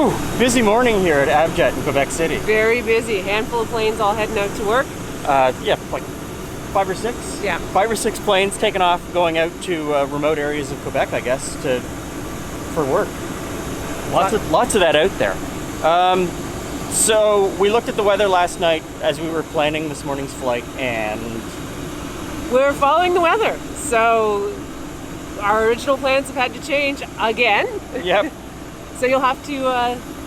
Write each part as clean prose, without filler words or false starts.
Whew, busy morning here at Avjet in Quebec City. Very busy. Handful of planes all heading out to work. Yeah, like 5 or 6? Yeah. 5 or 6 planes taking off, going out to remote areas of Quebec, I guess, for work. Lots of that out there. So we looked at the weather last night as we were planning this morning's flight, and We're following the weather. So our original plans have had to change again. yep. So you'll have to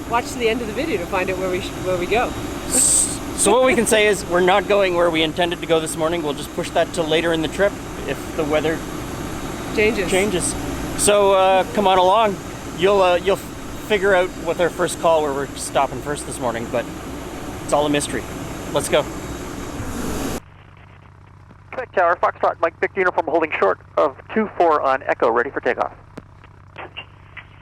watch to the end of the video to find out where we go. So what we can say is we're not going where we intended to go this morning. We'll just push that till later in the trip if the weather changes. So come on along. You'll figure out with our first call where we're stopping first this morning, but it's all a mystery. Let's go. Quebec Tower, Foxtrot, Mike Victor Uniform holding short of 2-4 on Echo, ready for takeoff.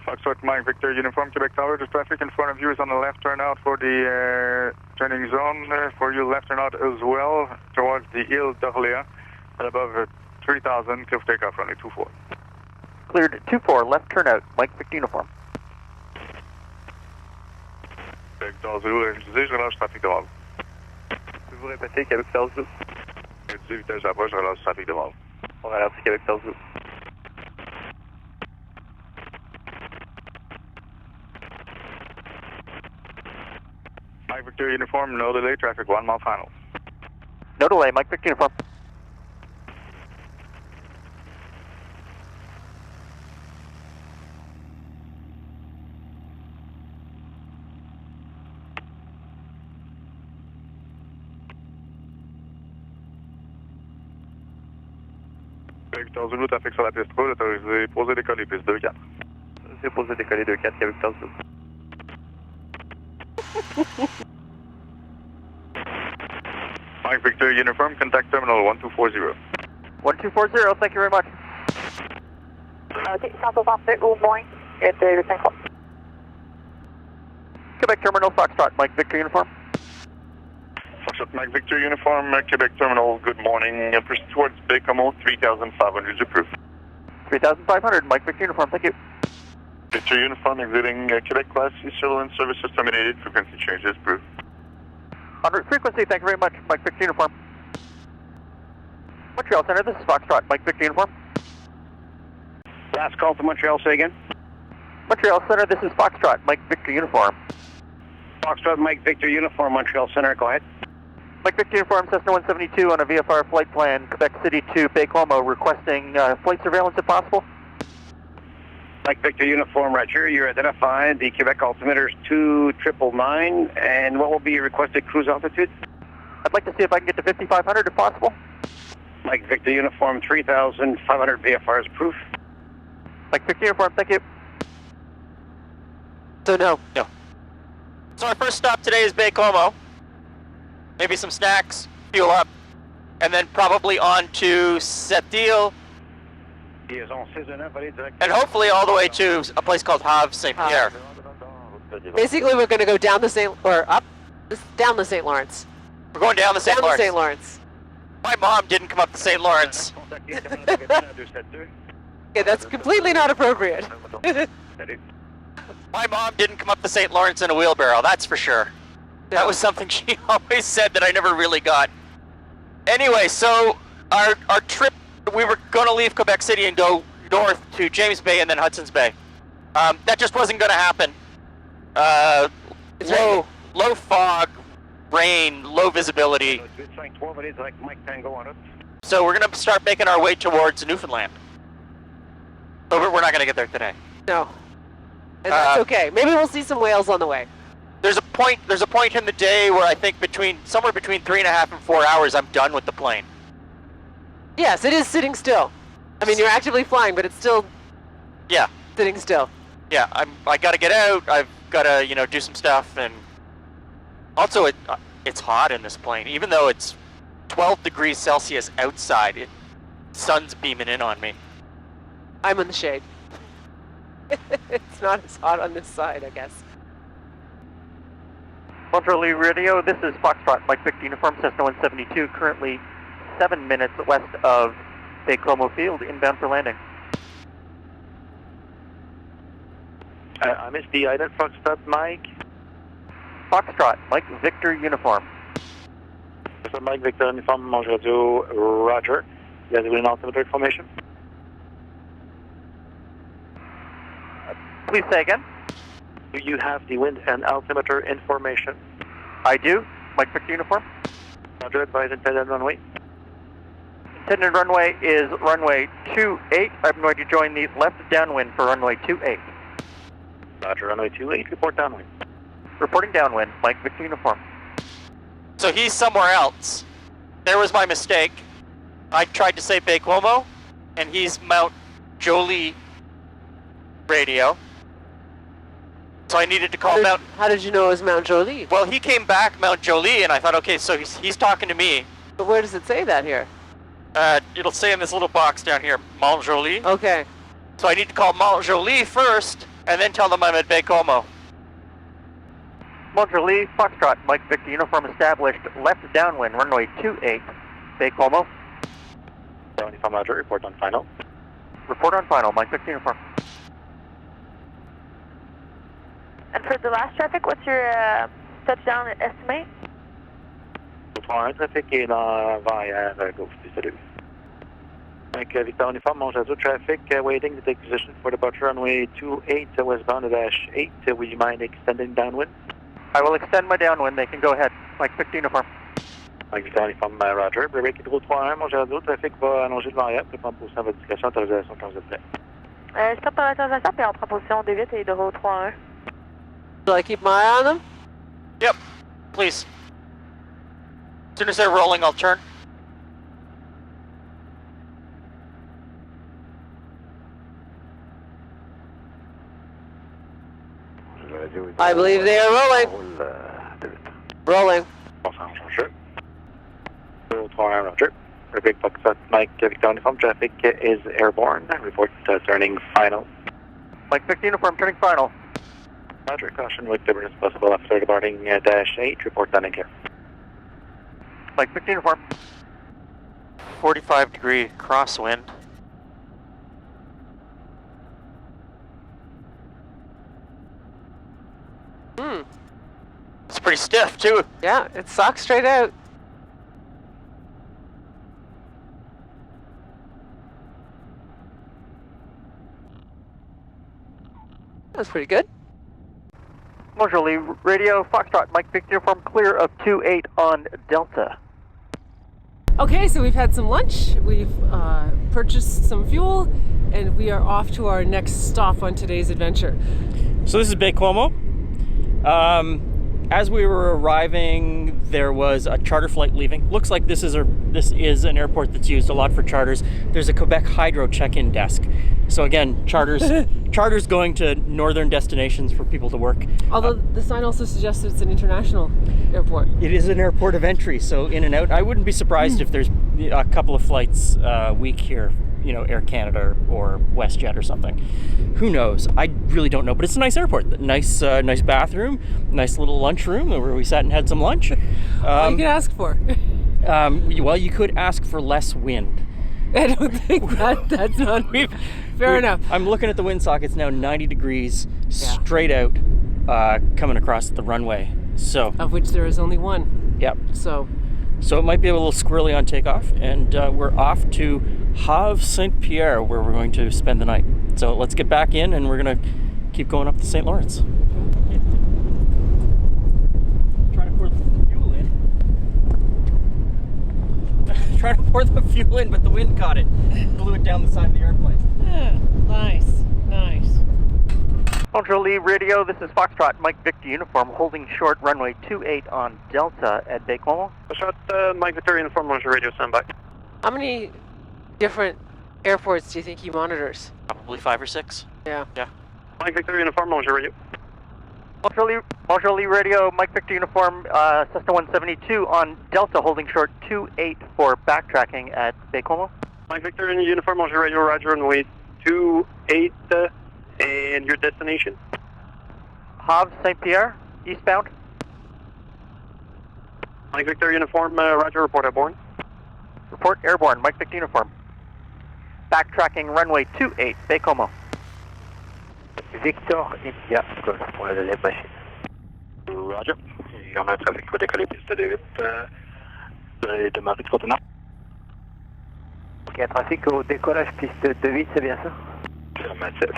Foxtrot, Mike Victor Uniform, Quebec Tower. The traffic in front of you is on the left turnout for the turning zone. For you, left turnout as well towards the Ile d'Orléans at above 3,000. Clear for takeoff, runway 24. Cleared 2-4, left turnout, Mike Victor Uniform. Quebec Tower Zulu, je relâche trafic devant vous. Pouvez-vous répéter Québec Tower Zulu? Je dis vitesse d'approche, je relâche trafic devant vous. On ralentit Québec Tower Zulu. Mike Victor Uniform, no delay, traffic 1 mile final. No delay, Mike Victor Uniform. Québec Tower Zulu, traffic sur la piste rouge, autorisé, posé décoller, piste 2-4. C'est posé décoller 2-4, Québec Tower Zulu. Mike Victor Uniform, contact terminal 1240. 1240, thank you very much. Okay, Central Officer, good morning. It's the call. Quebec Terminal, Foxtrot, Mike Victor Uniform. Foxtrot, Mike Victor Uniform, Quebec Terminal, good morning. Proceed towards Baie-Comeau, 3,500, approved. 3,500, Mike Victor Uniform, thank you. Victor Uniform, exiting Quebec Class C, surveillance services terminated, frequency changes, approved. En route frequency, thank you very much, Mike Victor Uniform. Montreal Center, this is Foxtrot, Mike Victor Uniform. Last call to Montreal, say again. Montreal Center, this is Foxtrot, Mike Victor Uniform. Foxtrot, Mike Victor Uniform, Montreal Center, go ahead. Mike Victor Uniform, Cessna 172 on a VFR flight plan, Quebec City to Baie-Comeau, requesting flight surveillance if possible. Mike Victor Uniform, Roger, you're identified. The Quebec altimeter is 2999, and what will be your requested cruise altitude? I'd like to see if I can get to 5,500 if possible. Mike Victor Uniform, 3,500 VFR is proof. Mike Victor Uniform, thank you. So no. So our first stop today is Baie-Comeau. Maybe some snacks, fuel up, and then probably on to Sept-Îles, and hopefully all the way to a place called Haver-Saint-Pierre. Basically, we're going to go down the down the St. Lawrence. We're going down the St. Down Lawrence. the St. Lawrence. My mom didn't come up the St. Lawrence. Yeah, that's completely not appropriate. My mom didn't come up the St. Lawrence in a wheelbarrow, that's for sure. That was something she always said that I never really got. Anyway, so our trip, we were going to leave Quebec City and go north to James Bay and then Hudson's Bay. That just wasn't going to happen. Low fog, rain, low visibility. So we're going to start making our way towards Newfoundland. But we're not going to get there today. No. And that's okay. Maybe we'll see some whales on the way. There's a point in the day where I think somewhere between 3.5 and 4 hours I'm done with the plane. Yes, it is sitting still. I mean, you're actively flying, but it's still sitting still. Yeah, I got to get out. I've got to do some stuff, and also it's hot in this plane. Even though it's 12 degrees Celsius outside, sun's beaming in on me. I'm in the shade. It's not as hot on this side, I guess. Montreal Radio, this is Foxtrot, Mike Victor Uniform, Cessna 172, currently 7 minutes west of Baie-Comeau Field, inbound for landing. I missed the ident Foxtrot, Mike. Foxtrot, Mike Victor Uniform. This is Mike Victor Uniform, Mange Radio, Roger. You have the wind altimeter information? Please say again. Do you have the wind and altimeter information? I do. Mike Victor Uniform. Roger, advise intended runway. Intended runway is runway 28. I'm going to join the left downwind for runway 28. Roger, runway 28, report downwind. Reporting downwind, Mike Victor Uniform. So he's somewhere else. There was my mistake. I tried to say Baie-Comeau, and he's Mount Jolie radio. So I needed to call Mount... How did you know it was Mount Jolie? Well, he came back Mount Jolie, and I thought, okay, so he's talking to me. But where does it say that here? It'll say in this little box down here, Mount Jolie. Okay. So I need to call Mount Jolie first, and then tell them I'm at Baie-Comeau. Mount Jolie, Foxtrot, Mike Victor Uniform established left downwind, runway 28, Baie-Comeau. Uniform, Roger, report on final. Report on final, Mike Victor Uniform. And for the last traffic, what's your touchdown estimate? Trafic est dans vers gauche, salut. Mike Victor Uniform, Mange Radio, traffic waiting to take position for departure runway 28, westbound at dash 8. Would you mind extending downwind? I will extend my downwind. They can go ahead. Mike Victor Uniform. Mike Victor Uniform, Roger. Break it route 31, Mange Radio, trafic va allonger le variable, prépare position à votre discrétion, autorisation quand vous êtes prêt. Stop par l'autorisation, puis on prend position D8 et de route 3-1. Shall I keep my eye on them? Yep, please. As soon as they're rolling, I'll turn. I believe they are rolling. Rolling. Roger. Route 31, Roger. Break Foxtrot, Mike Victor Uniform, traffic is airborne. Report turning final. Mike Victor Uniform, turning final. Roger, caution with turbulence possible after departing dash 8. Report landing here. Mike Victor Uniform. 45-degree crosswind. It's pretty stiff, too. Yeah, it socks straight out. That's pretty good. Mount Jolie radio, Foxtrot, Mike Victor Uniform, clear of 28 on Delta. Okay, so we've had some lunch, we've purchased some fuel, and we are off to our next stop on today's adventure. So this is Baie-Comeau. As we were arriving, there was a charter flight leaving. Looks like this is an airport that's used a lot for charters. There's a Quebec Hydro check-in desk. So again, charters going to northern destinations for people to work. Although the sign also suggests it's an international airport. It is an airport of entry, so in and out. I wouldn't be surprised if there's a couple of flights a week here, you know, Air Canada or WestJet or something. Who knows? I really don't know, but it's a nice airport. Nice bathroom, nice little lunchroom where we sat and had some lunch. All you can ask for. Well, you could ask for less wind. I don't think that's not fair enough. I'm looking at the wind sock. It's now 90 degrees straight out coming across the runway. So of which there is only one. Yep. So it might be a little squirrely on takeoff, and we're off to Haver-Saint-Pierre, where we're going to spend the night. So let's get back in, and we're going to keep going up the St. Lawrence. Trying to pour the fuel in. Trying to pour the fuel in, but the wind caught it. Blew it down the side of the airplane. Nice. Mount Jolie radio, this is Foxtrot, Mike Victor Uniform, holding short runway 28 on Delta at Baie-Comeau. Foxtrot, Mike Victor Uniform, Mange Radio, standby. How many different airports do you think he monitors? Probably 5 or 6. Yeah. Mike Victor Uniform, Mange Radio. Mount Jolie radio, Mike Victor Uniform, Cessna 172 on Delta, holding short 28 for backtracking at Baie-Comeau. Mike Victor Uniform, Mange Radio, Roger, runway 28, and your destination? Haver-Saint-Pierre, eastbound. Mike Victor Uniform, Roger, report airborne. Report airborne, Mike Victor Uniform. Backtracking runway 28, Baie-Comeau. Victor India, Golf pour la deuxième machine. Roger. Et on a un trafic qui va décoller piste de 8. Vous allez démarrer du Cote de Nord. Ok, un trafic au décollage piste de 8, c'est bien ça? Affirmatif.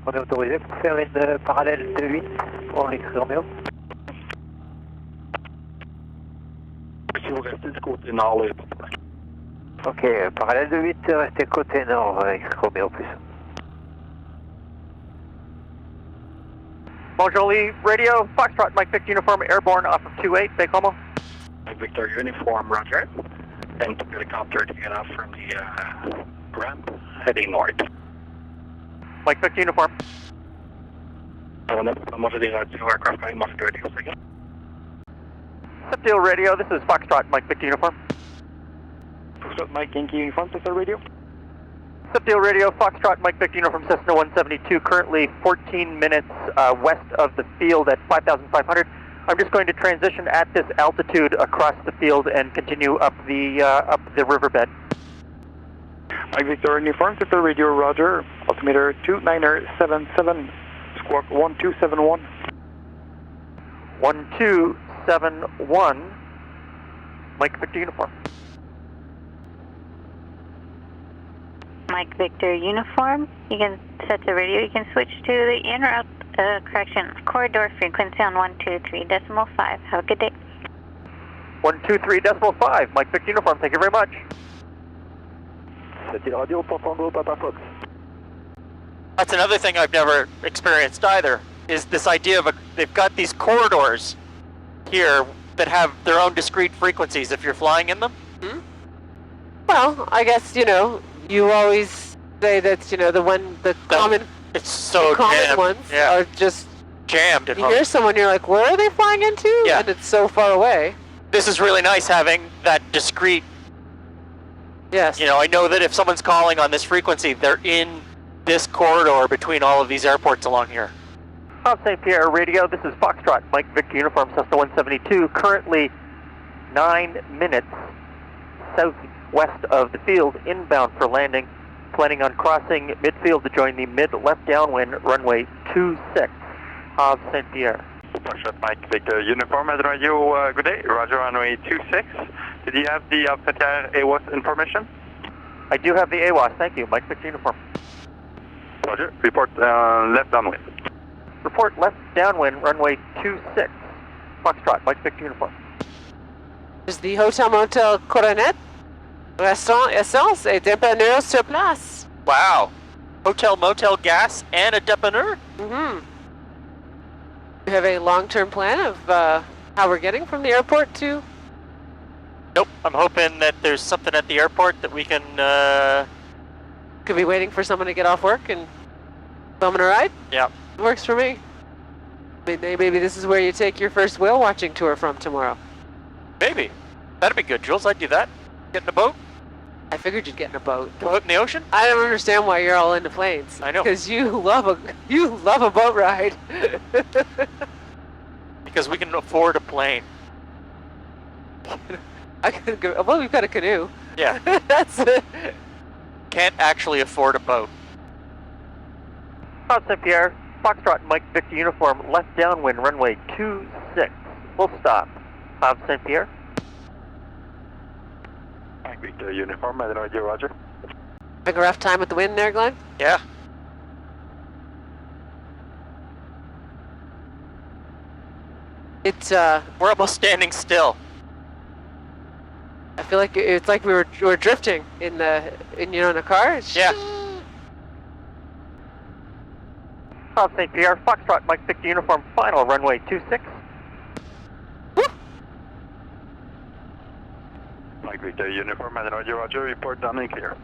On est autorisé pour faire une parallèle de 8 pour X Romeo. Si vous restez du côté nord, là, il n'y a pas de problème. Ok, parallèle de 8, restez côté nord, X Romeo plus. Bonjour Lee Radio, Foxtrot, Mike Victor Uniform, airborne off of 28, Baie-Comeau. Mike Victor Uniform, Roger. And took helicopter to get off from the ramp, heading north. Mike Victor Uniform. On a pas mangé des radios, aircraft line, mangé des radios, c'est bien. Steel Radio, this is Foxtrot, Mike Victor Uniform. Foxtrot, Mike Yankee Uniform, Cessna Radio. Steel Radio, Foxtrot, Mike Victor Uniform, Cessna 172, currently 14 minutes west of the field at 5,500. I'm just going to transition at this altitude across the field and continue up the riverbed. Mike Victor Uniform, Cessna Radio, Roger. Altimeter 2977, squawk 1271. 1271, Mike Victor Uniform. Mike Victor Uniform, you can set the radio, you can switch to the in or out, corridor frequency on 123.5. Have a good day. 123.5, Mike Victor Uniform, thank you very much. C'était radio pour Tango, Papa Fox. That's another thing I've never experienced either, is this idea of they've got these corridors here that have their own discrete frequencies if you're flying in them. Hmm? Well, I guess, you always say that, the common, it's so common jammed. ones Yeah. are just, Jammed at you home. hear someone, you're like, where are they flying into? Yeah. And it's so far away. This is really nice having that discrete, Yes. I know that if someone's calling on this frequency, they're in this corridor between all of these airports along here. Haver-Saint-Pierre Radio, this is Foxtrot, Mike Victor Uniform, Cessna 172, currently 9 minutes southwest of the field, inbound for landing, planning on crossing midfield to join the mid-left downwind, runway 26, Haver-Saint-Pierre. Foxtrot, Mike Victor Uniform, at radio, good day. Roger, runway 26. Did you have the Haver-Saint-Pierre AWAS information? I do have the AWAS, thank you, Mike Victor Uniform. Roger, report left downwind. Report left downwind, runway 26, Foxtrot, Mike Victor Uniform. There's the Hotel Motel Coronet, Restaurant Essence et Dépanneur sur place. Wow. Hotel, motel, gas, and a dépanneur? Mm-hmm. You have a long-term plan of how we're getting from the airport to? Nope. I'm hoping that there's something at the airport that we can, Could be waiting for someone to get off work and bumming a ride? yeah. Works for me. Maybe this is where you take your first whale watching tour from tomorrow. Maybe. That'd be good, Jules. I'd do that. Get in a boat. I figured you'd get in a boat. Go out in the ocean. I don't understand why you're all into planes. I know. Because you love a boat ride. Because we can afford a plane. Well, we've got a canoe. Yeah. That's it. Can't actually afford a boat. Haver-Saint-Pierre, Foxtrot, Mike Victor Uniform, left downwind, runway 26, full stop, Haver-Saint-Pierre. Mike Victor Uniform, at radio, Roger. Having a rough time with the wind there, Glenn? Yeah. It's We're almost standing still. I feel like it's like we were drifting in a car. Yeah. Haver-Saint-Pierre, Foxtrot, Mike Victor Uniform, final, runway 26. Mike Victor Uniform, at radio, Roger. Report down and clear.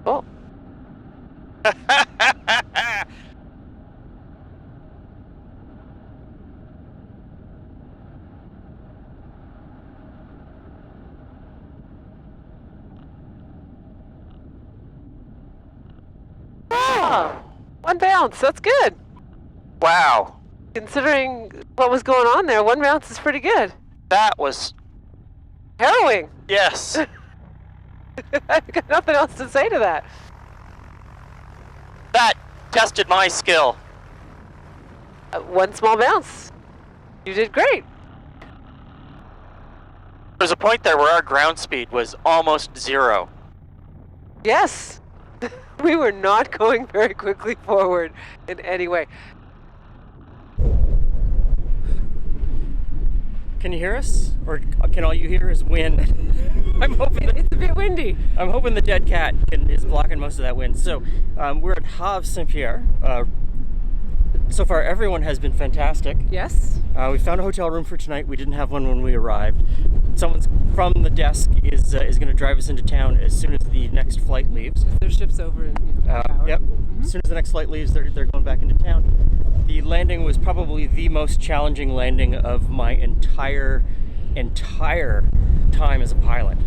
Oh. Oh, one bounce. That's good. Wow. Considering what was going on there, one bounce is pretty good. That was Harrowing. Yes. I've got nothing else to say to that. That tested my skill. One small bounce. You did great. There's a point there where our ground speed was almost 0. Yes. We were not going very quickly forward in any way. Can you hear us? Or can all you hear is wind? I'm hoping It's a bit windy. I'm hoping the dead cat is blocking most of that wind. So we're at Haver-Saint-Pierre. So far, everyone has been fantastic. Yes. We found a hotel room for tonight. We didn't have one when we arrived. Someone from the desk is going to drive us into town as soon as the next flight leaves. Their ship's over in about an hour. Yep. As soon as the next flight leaves, they're going back into town. The landing was probably the most challenging landing of my entire time as a pilot.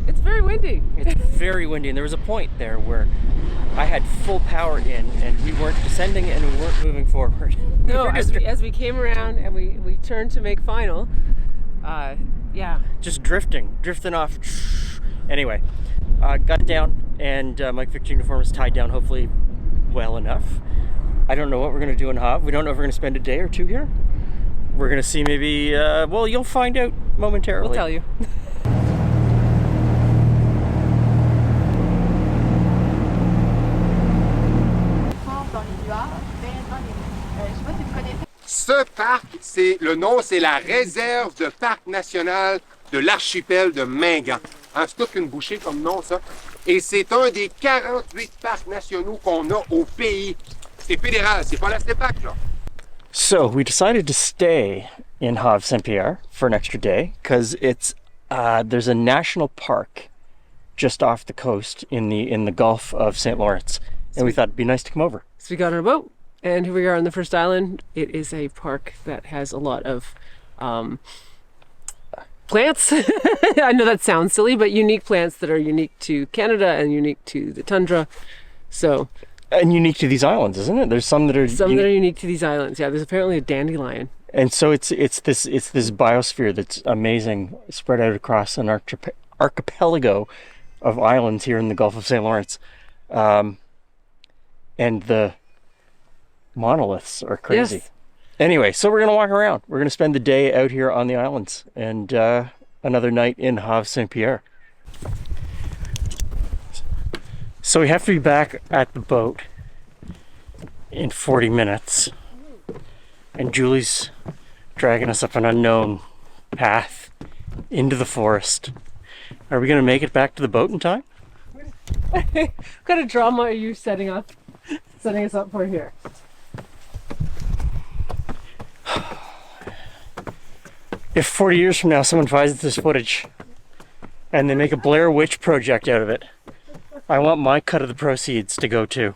It's very windy. It's very windy, and there was a point there where I had full power in, and we weren't descending and we weren't moving forward. No, as we came around and we turned to make final, yeah. Just drifting off. Anyway, got it down, and Mike Victor uniform is tied down hopefully well enough. I don't know what we're going to do in Hav. We don't know if we're going to spend a day or two here. We're going to see maybe, well, you'll find out momentarily. We'll tell you. Ce parc, le nom, c'est la réserve de parc national de l'archipel de Mingan. Hein, c'est toute une bouchée comme nom, ça. Et c'est un des 48 parcs nationaux qu'on a au pays. C'est fédéral, c'est pas la CEPAC, là. So we decided to stay in Haver-Saint-Pierre for an extra day because it's there's a national park just off the coast in the Gulf of St. Lawrence, and we thought it'd be nice to come over. So we got on a boat, and here we are on the first island. It is a park that has a lot of plants. I know that sounds silly, but unique plants that are unique to Canada and unique to the tundra. So. And unique to these islands, isn't it? There's some that are that are unique to these islands. Yeah, there's apparently a dandelion. And so it's this biosphere that's amazing, spread out across an archipelago of islands here in the Gulf of St. Lawrence, and the monoliths are crazy. Yes. Anyway, so we're gonna walk around. We're gonna spend the day out here on the islands, and another night in Haver-Saint-Pierre. So we have to be back at the boat in 40 minutes. And Julie's dragging us up an unknown path into the forest. Are we going to make it back to the boat in time? What kind of drama are you setting us up for here? If 40 years from now someone finds this footage and they make a Blair Witch project out of it, I want my cut of the proceeds to go too.